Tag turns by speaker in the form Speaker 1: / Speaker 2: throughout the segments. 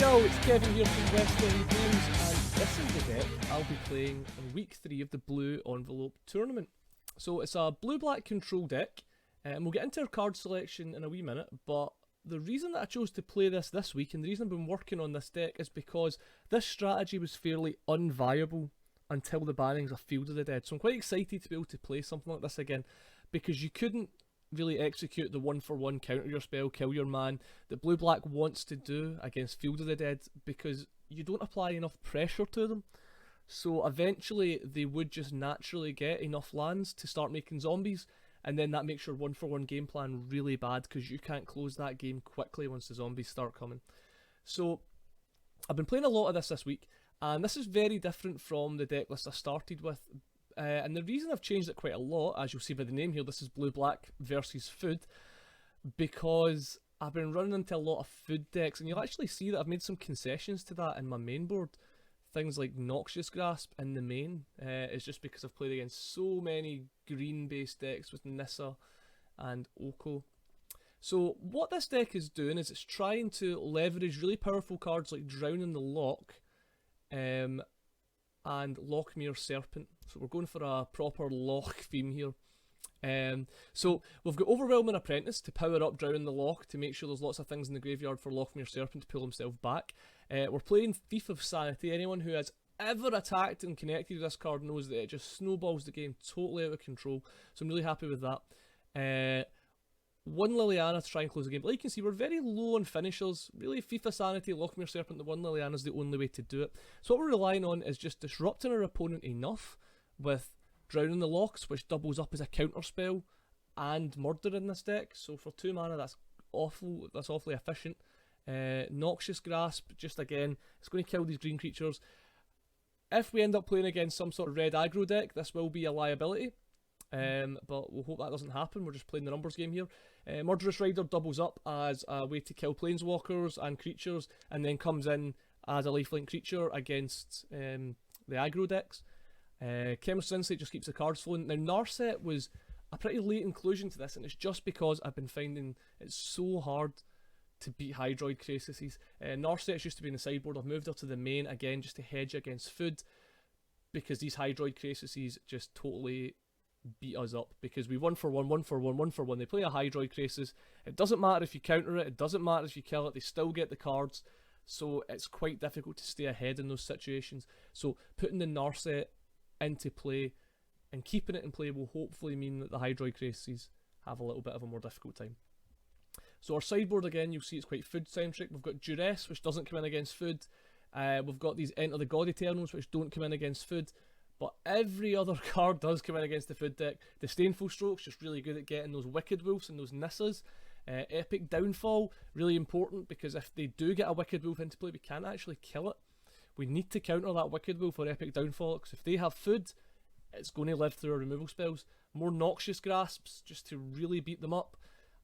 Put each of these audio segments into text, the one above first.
Speaker 1: Hello, it's Kevin here from West End Games, and this is the deck I'll be playing in week 3 of the Blue Envelope tournament. So it's a blue-black control deck, and we'll get into our card selection in a wee minute, but the reason that I chose to play this week, and the reason I've been working on this deck, is because this strategy was fairly unviable until the bannings of Field of the Dead. So I'm quite excited to be able to play something like this again, because you couldn't really execute the 1-for-1 counter your spell, kill your man that blue-black wants to do against Field of the Dead, because you don't apply enough pressure to them. So eventually they would just naturally get enough lands to start making zombies, and then that makes your 1-for-1 game plan really bad because you can't close that game quickly once the zombies start coming. So I've been playing a lot of this week, and this is very different from the deck list I started with. And the reason I've changed it quite a lot, as you'll see by the name here, this is blue-black versus food, because I've been running into a lot of food decks, and you'll actually see that I've made some concessions to that in my main board. Things like Noxious Grasp in the main is just because I've played against so many green-based decks with Nissa and Oko. So what this deck is doing is it's trying to leverage really powerful cards like Drowning the Loch, and Lochmere Serpent. So we're going for a proper Loch theme here. So we've got Overwhelming Apprentice to power up Drowning the Loch to make sure there's lots of things in the graveyard for Lochmere Serpent to pull himself back. We're playing Thief of Sanity. Anyone who has ever attacked and connected with this card knows that it just snowballs the game totally out of control. So I'm really happy with that. One Liliana to try and close the game. But like you can see, we're very low on finishers. Really, FIFA Sanity, Lochmere Serpent, the one Liliana is the only way to do it. So what we're relying on is just disrupting our opponent enough with Drowning the Lochs, which doubles up as a counter spell, and Murder in this deck. So for 2 mana, that's awfully efficient. Noxious Grasp, just again, it's going to kill these green creatures. If we end up playing against some sort of red aggro deck, this will be a liability. But we'll hope that doesn't happen. We're just playing the numbers game here. Murderous Rider doubles up as a way to kill planeswalkers and creatures, and then comes in as a lifelink creature against the aggro decks. Chemist's Insight just keeps the cards flowing. Now Narset was a pretty late inclusion to this, and it's just because I've been finding it's so hard to beat Hydroid Crasises. Narset used to be in the sideboard. I've moved her to the main again just to hedge against food, because these Hydroid Crasises just totally beat us up, because we 1-for-1. They play a Hydroid Crasis. It doesn't matter if you counter it, it doesn't matter if you kill it, they still get the cards. So it's quite difficult to stay ahead in those situations. So putting the Narset into play and keeping it in play will hopefully mean that the Hydroid Crasis have a little bit of a more difficult time. So our sideboard, again, you'll see it's quite food centric. We've got Duress, which doesn't come in against food. We've got these Enter the God Eternals, which don't come in against food. But every other card does come in against the food deck. Disdainful Stroke's just really good at getting those Wicked Wolves and those Nissas. Epic Downfall, really important, because if they do get a Wicked Wolf into play, we can't actually kill it. We need to counter that Wicked Wolf or Epic Downfall, because if they have food, it's going to live through our removal spells. More Noxious Grasps, just to really beat them up.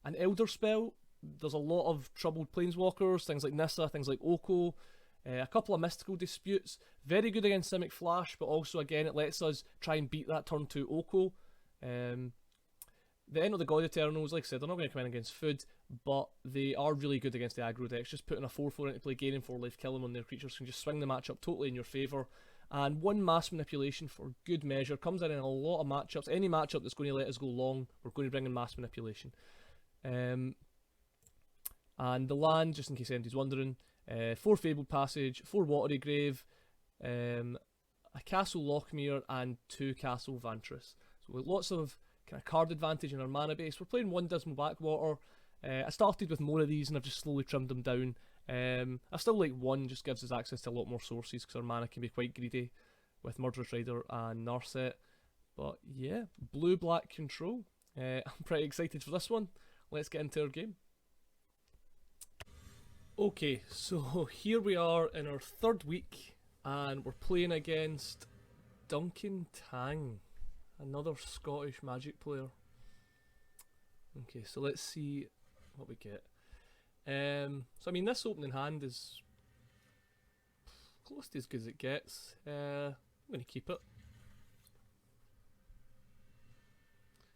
Speaker 1: An Elder Spell, there's a lot of troubled planeswalkers, things like Nissa, things like Oko. A couple of Mystical Disputes, very good against Simic Flash, but also again it lets us try and beat that turn 2 Oko. The End of the God Eternals, like I said, they're not going to come in against food, but they are really good against the aggro decks. Just putting a 4-4 into play, gaining 4 life, killing on their creatures can just swing the matchup totally in your favour. And one Mass Manipulation for good measure comes in a lot of matchups. Any matchup that's going to let us go long, we're going to bring in Mass Manipulation. And the land, just in case anybody's wondering, 4 Fabled Passage, 4 Watery Grave, a Castle Lochmere, and 2 Castle Vantress. So with lots of kind of card advantage in our mana base. We're playing 1 Dismal Backwater. I started with more of these and I've just slowly trimmed them down. I still like 1, just gives us access to a lot more sources because our mana can be quite greedy with Murderous Rider and Narset. But yeah, blue-black control. I'm pretty excited for this one. Let's get into our game. Okay, so here we are in our 3rd week, and we're playing against Duncan Tang, another Scottish Magic player. Okay, so let's see what we get. So I mean, this opening hand is close to as good as it gets. I'm going to keep it.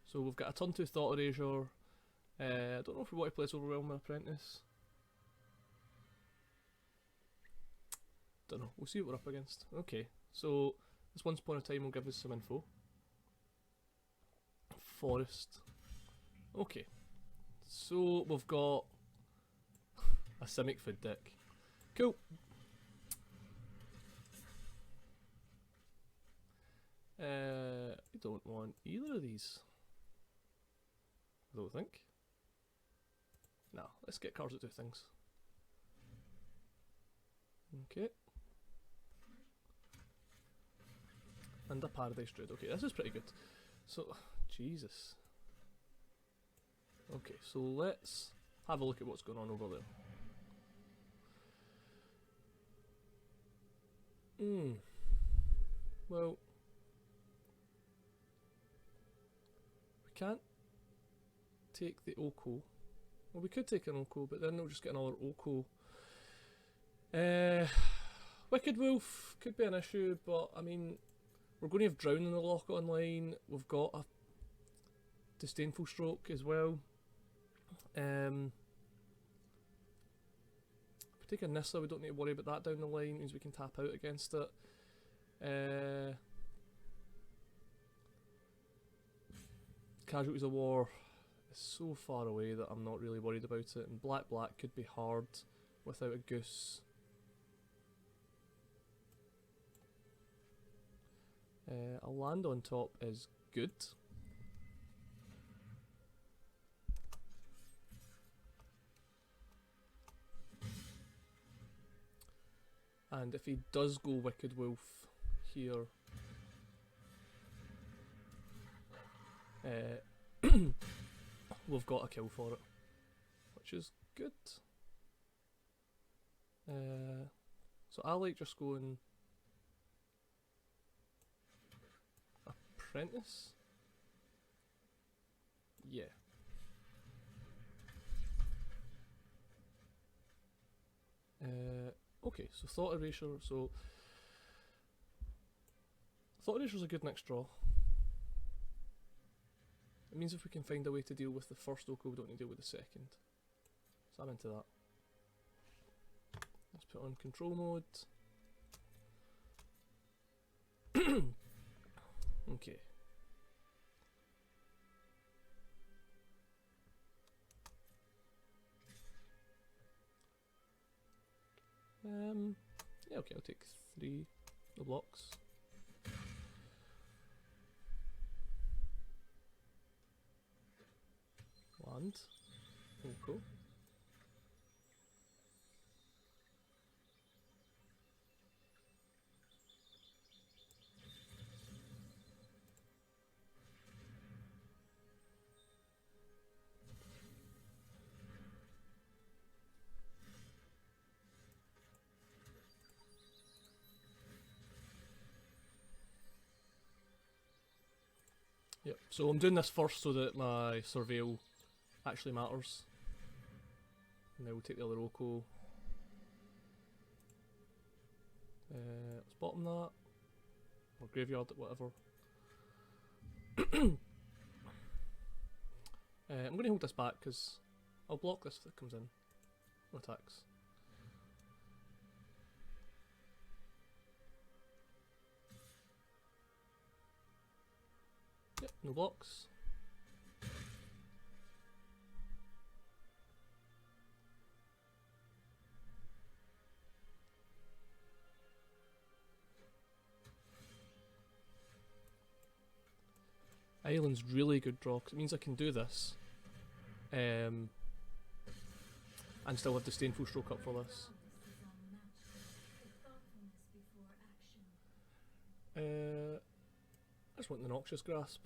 Speaker 1: So we've got a turn 2 Thought Erasure. I don't know if we want to play this Overwhelming Apprentice. Don't know. We'll see what we're up against. Okay, so this once upon a time will give us some info. Forest. Okay, so we've got a Simic food deck. Cool. I don't want either of these. I don't think. No, let's get cards that do things. Okay. And a Paradise Druid. Okay, this is pretty good. So, Jesus. Okay, so let's have a look at what's going on over there. Well, we can't take the Oko. Well, we could take an Oko, but then we'll just get another Oko. Wicked Wolf could be an issue, but I mean, we're going to have Drown in the lock online. We've got a Disdainful Stroke as well. If we take a Nissa, we don't need to worry about that down the line. It means we can tap out against it. Casualties of War is so far away that I'm not really worried about it. And Black could be hard without a Goose. A land on top is good. And if he does go Wicked Wolf here, we've got a kill for it, which is good. So I like just going Apprentice. Yeah. Okay, so Thought Erasure. So Thought Erasure is a good next draw. It means if we can find a way to deal with the first Oko, we don't need to deal with the second. So I'm into that. Let's put on control mode. Okay. Yeah, okay, I'll take 3 the blocks. Land. Oko. Yep, so I'm doing this first so that my Surveil actually matters. And then we'll take the other Oko. Let's bottom that. Or graveyard it, whatever. I'm going to hold this back because I'll block this if it comes in. No attacks. Yep, no blocks. Island's really good draw because it means I can do this and still have Disdainful Stroke up for this. I just want the Noxious Grasp.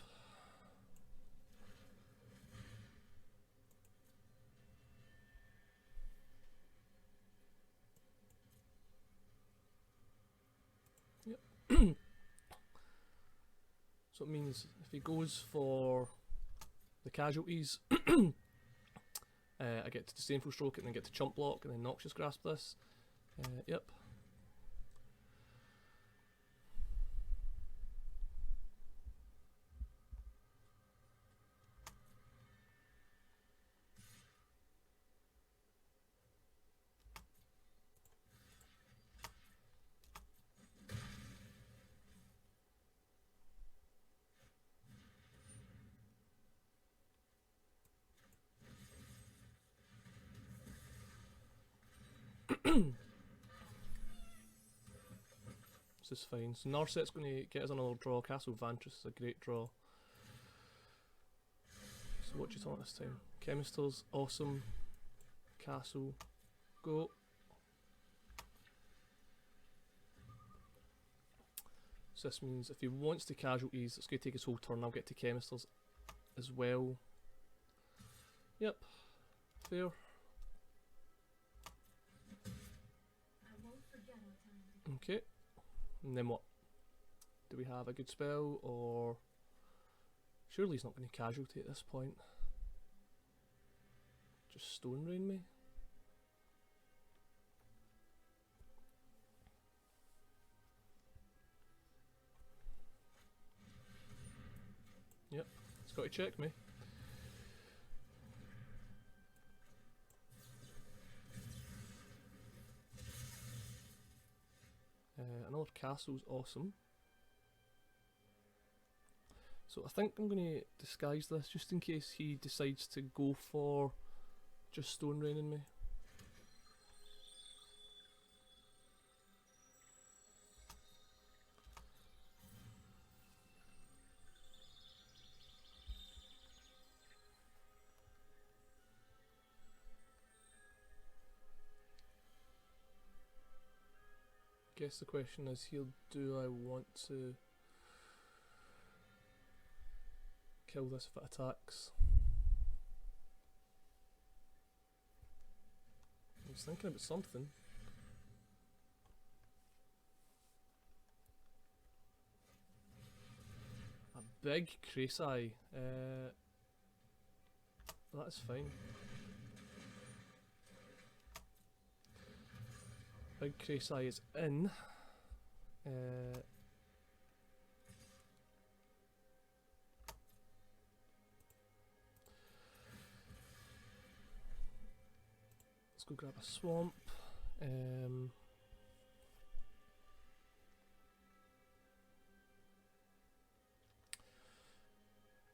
Speaker 1: Yep. So it means if he goes for the casualties, I get to Disdainful Stroke and then get to Chump Block and then Noxious Grasp this. Yep. This is fine. So Narset's going to get us another draw. Castle Vantress is a great draw. So what do you want this time? Chemisters, awesome. Castle, go. So this means if he wants to casualties, it's going to take his whole turn. I'll get to Chemisters as well. Yep, fair. Okay, and then what? Do we have a good spell, or surely he's not going to casualty at this point? Just Stone Rain me? Yep, he's got to check me. Another castle's awesome. So I think I'm going to disguise this just in case he decides to go for just Stone Raining me. Guess the question is here, do I want to kill this if it attacks? I was thinking about something. A big Grixis. That's fine. Big Grixis is in. Let's go grab a swamp. Do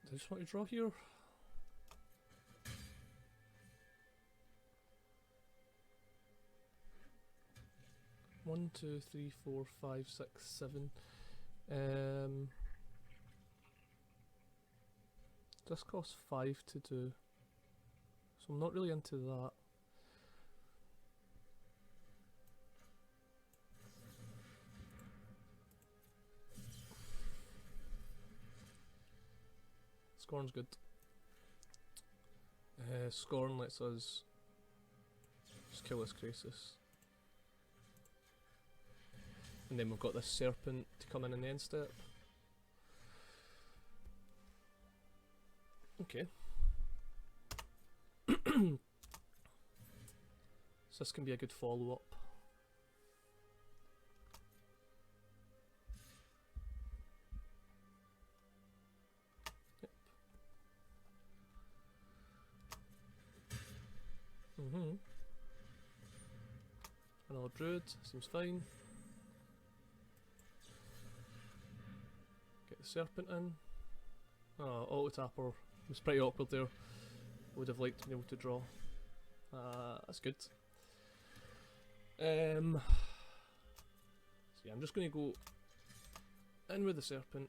Speaker 1: I just want to draw here? One, two, three, four, five, six, seven. This costs 5 to do, so I'm not really into that. Scorn's good. Scorn lets us just kill this Grixis. And then we've got this Serpent to come in the end step. Okay. So this can be a good follow-up. Yep. Another Druid, seems fine. Get the Serpent in. Oh, auto-tapper was pretty awkward there. Would have liked to be able to draw. That's good. So yeah, I'm just going to go in with the Serpent.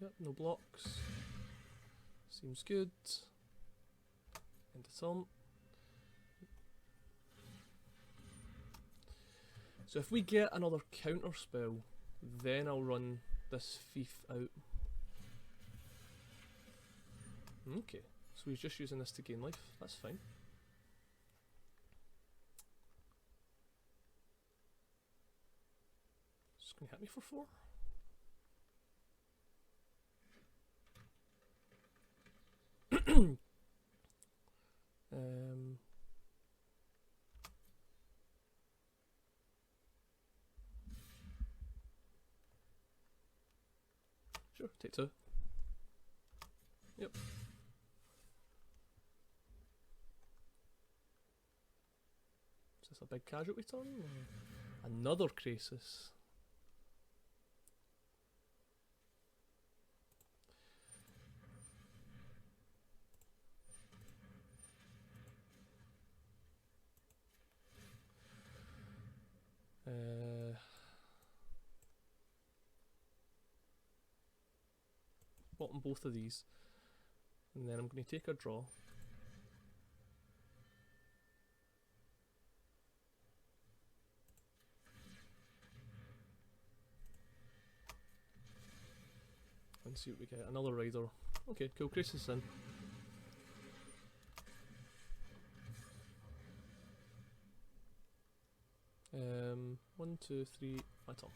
Speaker 1: Yep, no blocks. Seems good. Into some. So if we get another counter spell, then I'll run this thief out. Okay, so he's just using this to gain life, that's fine. Just gonna hit me for 4. Sure, take 2. Yep. Is this a big casualty turn? Another Grixis. Bottom both of these, and then I'm going to take a draw. And see what we get. Another rider. Okay, cool. Grixis in. 1, 2, 3, my turn.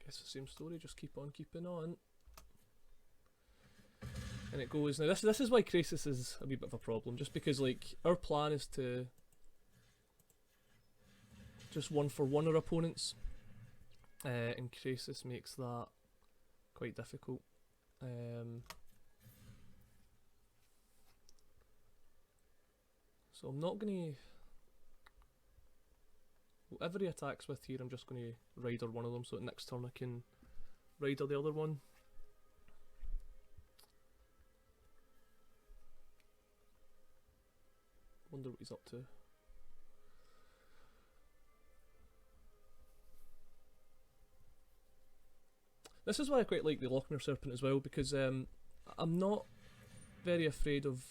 Speaker 1: Guess the same story, just keep on keeping on. And it goes, now this is why Grixis is a wee bit of a problem, just because like our plan is to just 1-for-1 our opponents, and Grixis makes that quite difficult. So I'm not gonna, whatever he attacks with here, I'm just gonna rider one of them, so that next turn I can rider the other one. Wonder what he's up to. This is why I quite like the Lochner Serpent as well, because I'm not very afraid of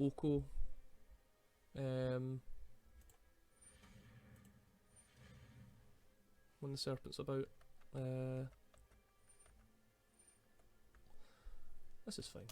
Speaker 1: Oko. When the Serpent's about. This is fine.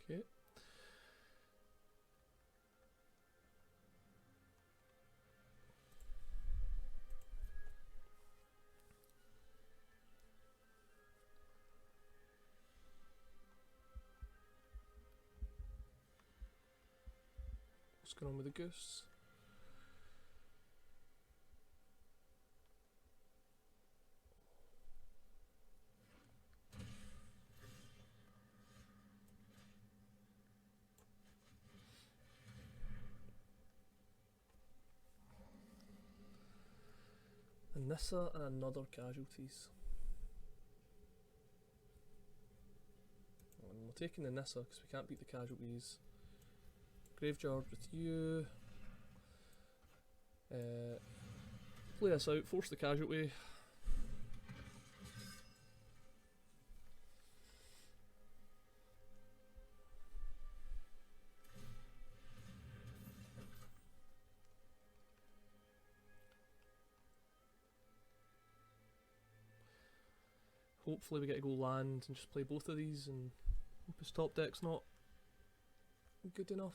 Speaker 1: Okay. What's going on with the goose? And Nissa and another casualties. And we're taking the Nissa because we can't beat the casualties. Graveyard with you. Play this out, force the casualty. Hopefully we get to go land and just play both of these, and hope his top deck's not good enough.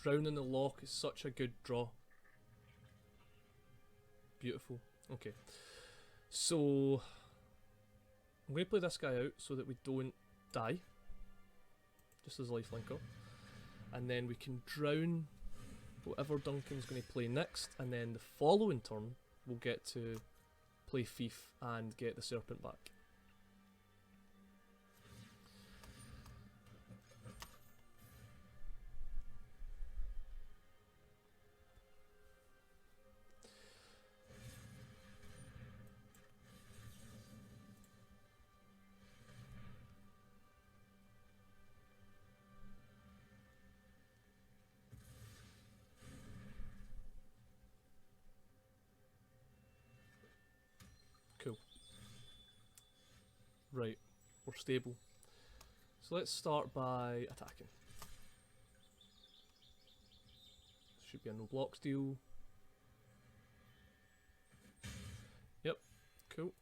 Speaker 1: Drown in the Loch is such a good draw. Beautiful. Okay. So I'm going to play this guy out so that we don't die. Just as lifelinker. And then we can drown whatever Duncan's going to play next, and then the following turn we'll get to play Thief and get the Serpent back. Cool. Right, we're stable. So let's start by attacking. should be a no blocks deal. Yep, cool.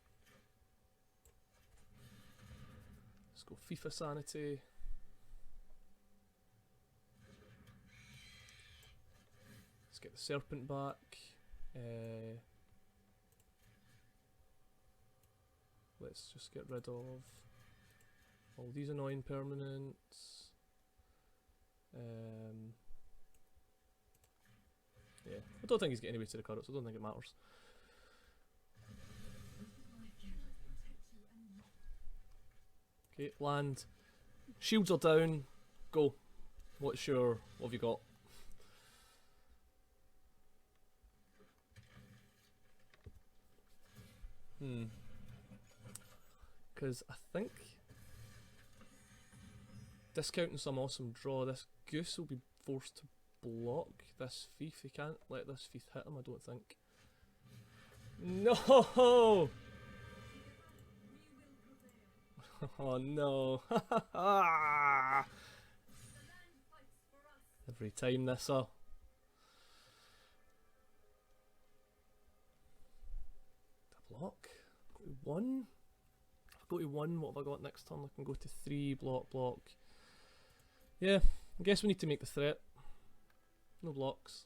Speaker 1: Let's go FIFA Sanity. Let's get the Serpent back. Let's just get rid of all these annoying permanents. Yeah, I don't think he's getting anyway to the card, so I don't think it matters. Okay, land. Shields are down. Go. What have you got? Because I think discounting some awesome draw, this Goose will be forced to block this thief. He can't let this thief hit him, I don't think. No! Oh no. Every time this The block. Go to 1. Go to 1, what have I got next turn? I can go to 3, block. Yeah, I guess we need to make the threat. No blocks.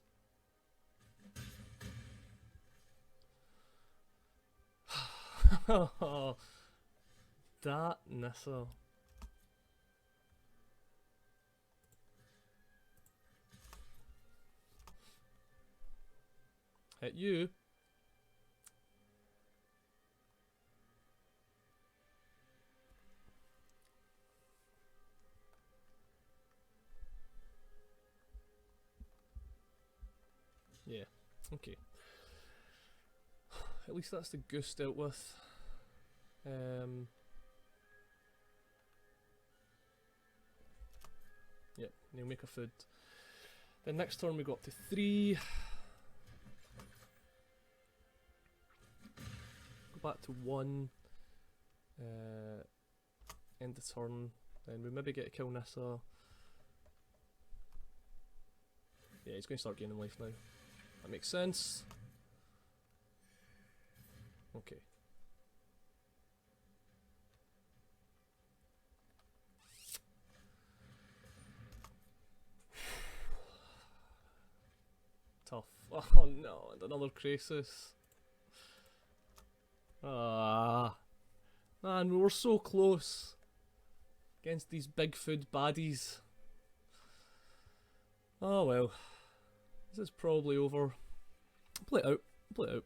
Speaker 1: That Nissa. Hit you. Yeah, okay. At least that's the Goose dealt with. Yep, now make a food. Then next turn we go up to 3. Go back to 1. End the turn. Then we maybe get a kill Nissa. Yeah, he's going to start gaining life now. That makes sense. Okay. Tough. Oh no, and another Grixis. Ah, man, we were so close against these big food baddies. Oh well, this is probably over. Play it out. Play it out.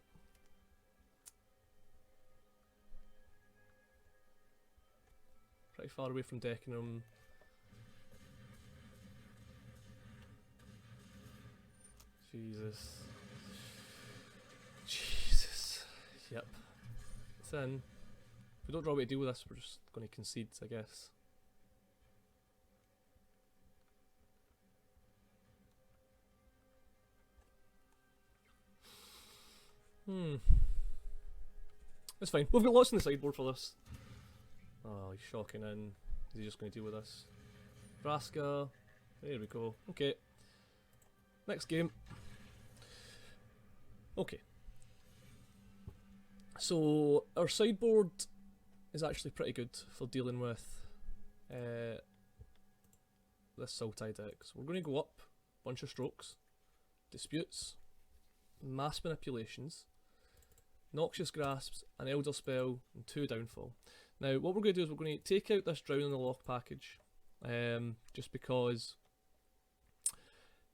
Speaker 1: Pretty far away from decking them. Jesus. Yep. It's in. If we don't draw a way to deal with this, we're just going to concede, I guess. It's fine. We've got lots in the sideboard for this. Oh, he's shocking in. Is he just going to deal with this? Vraska. There we go. Okay. Next game. Okay. So, our sideboard is actually pretty good for dealing with this Sultai deck. So we're going to go up, bunch of strokes, disputes, mass manipulations, Noxious Grasps, an Elder Spell, and 2 Downfall. Now, what we're going to do is we're going to take out this Drown in the Loch package, just because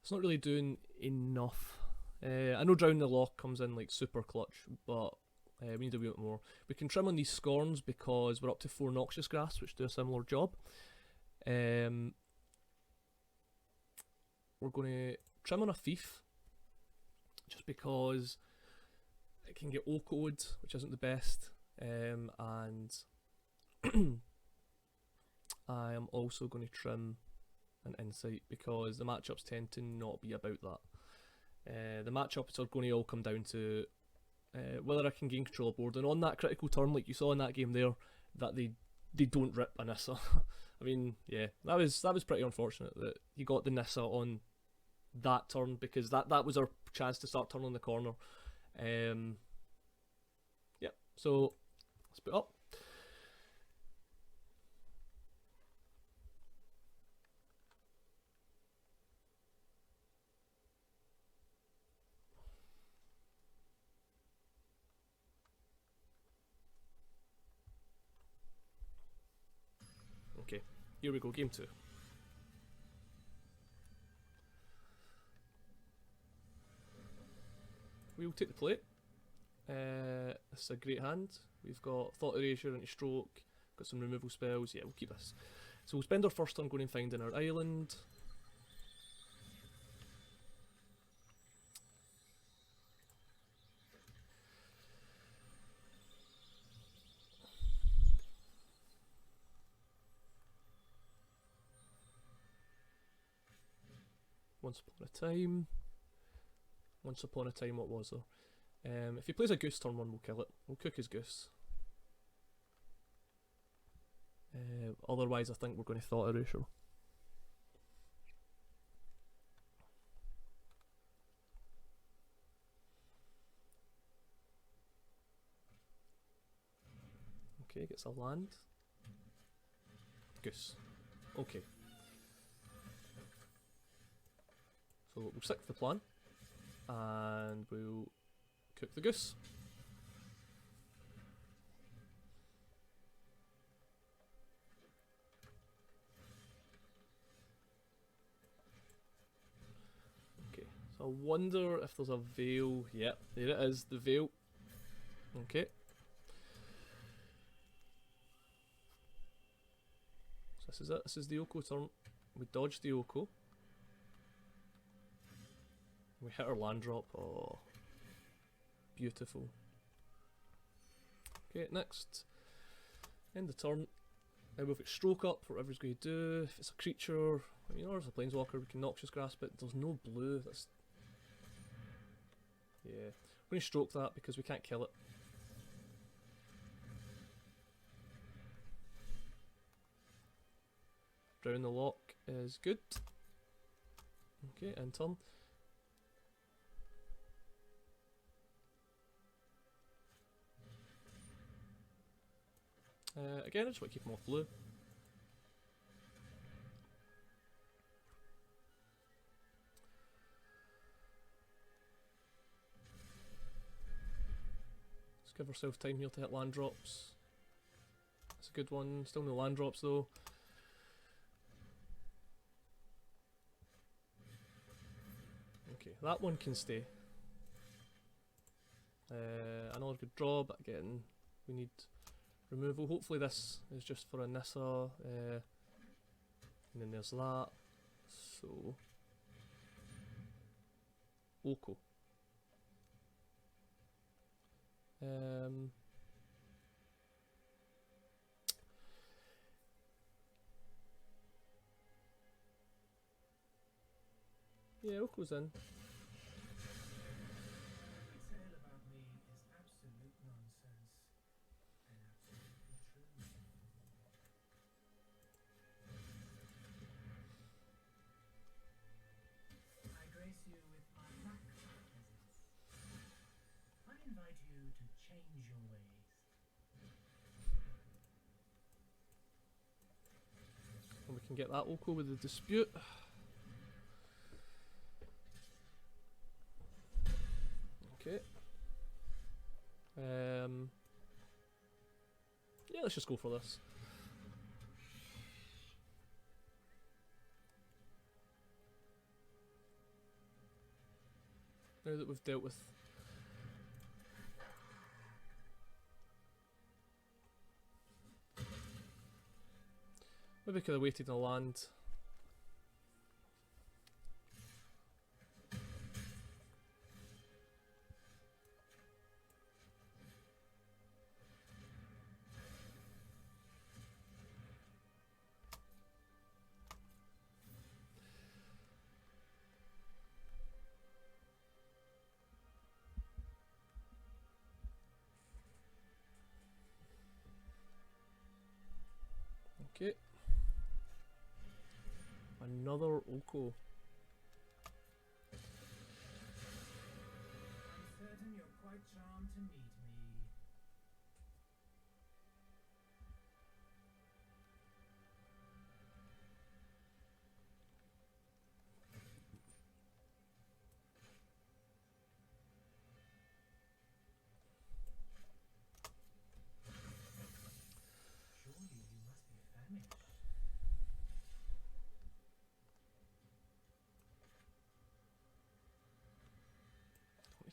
Speaker 1: it's not really doing enough. I know Drown in the Loch comes in like super clutch, but we need a wee bit more. We can trim on these Scorns because we're up to 4 Noxious Grasps, which do a similar job. We're going to trim on a Thief, just because it can get O-code, which isn't the best, and I am also going to trim an Insight because the matchups tend to not be about that. The matchups are going to all come down to whether I can gain control of board, and on that critical turn, like you saw in that game there, that they don't rip a Nissa. I mean, yeah, that was pretty unfortunate that you got the Nissa on that turn, because that was our chance to start turning the corner. Yeah, so let's put it up. Okay, here we go, game 2. We'll take the plate. This is a great hand. We've got Thought Erasure into Stroke, got some removal spells. Yeah, we'll keep this. So we'll spend our first turn going and finding our island. Once upon a time. Once upon a time, what was there? If he plays a goose turn 1, we'll kill it. We'll cook his goose. Otherwise, I think we're going to Thought Erasure. Okay, gets a land. Goose. Okay. So we'll stick to the plan. And we'll cook the goose. Okay, so I wonder if there's a veil. Yep, there it is, the veil. Okay. So this is it, this is the Oko turn. We dodged the Oko. We hit our land drop. Oh, beautiful. Okay, next. End the turn. Now we've got Stroke up, whatever he's going to do. If it's a creature, I mean, or if it's a planeswalker, we can Noxious Grasp it. There's no blue. That's. Yeah. We're going to Stroke that because we can't kill it. Drown the Lock is good. Okay, end turn. Again, I just want to keep him off blue. Let's give ourselves time here to hit land drops. That's a good one. Still no land drops though. Okay, that one can stay. Another good draw, but again, we need removal. Hopefully this is just for a Nissa, and then there's that. So Oko. Yeah, Oko's in. And we can get that Oko with the dispute. Okay. Yeah, let's just go for this. Now that we've dealt with maybe could have waited on land. Okay. Another Oko.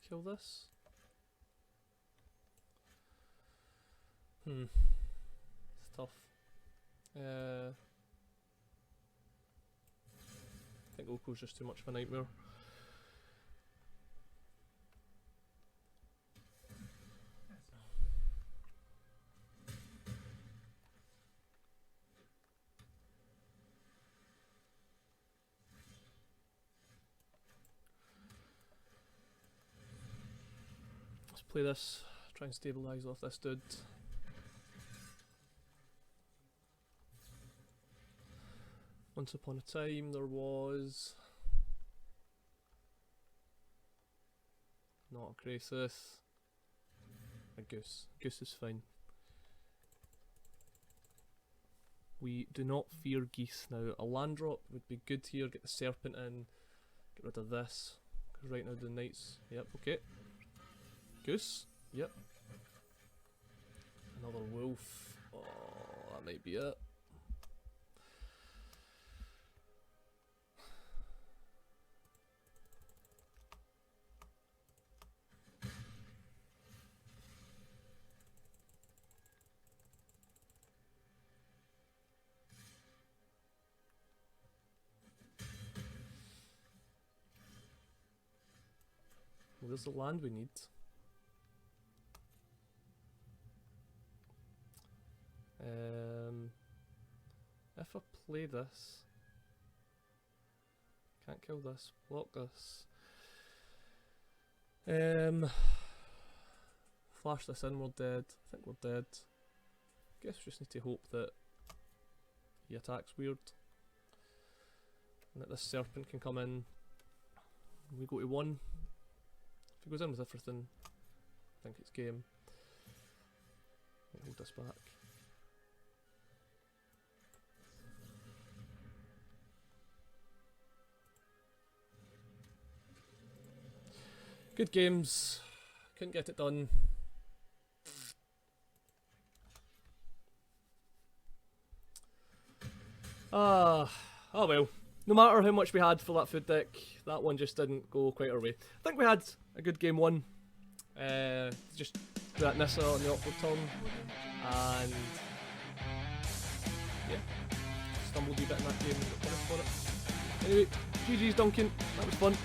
Speaker 1: Kill this. It's tough. I think Oko's just too much of a nightmare. Play this, try and stabilise off this dude. Once upon a time there was not a Grixis, a goose. Goose is fine. We do not fear geese now. A land drop would be good here, get the serpent in, get rid of this, because right now the knights, yep, okay. Goose, yep. Another wolf. Oh, that might be it. Well, there's the land we need. If I play this, can't kill this, block this. Flash this in, we're dead. I think we're dead. Guess we just need to hope that he attacks weird. And that this serpent can come in. We go to 1. If he goes in with everything, I think it's game. I'll hold this back. Good games, couldn't get it done. Oh well, no matter how much we had for that food deck, that one just didn't go quite our way. I think we had a good game 1. Just that Nissa on the awkward turn, and yeah, stumbled a bit in that game and got punished for it. Anyway, GG's Duncan, that was fun.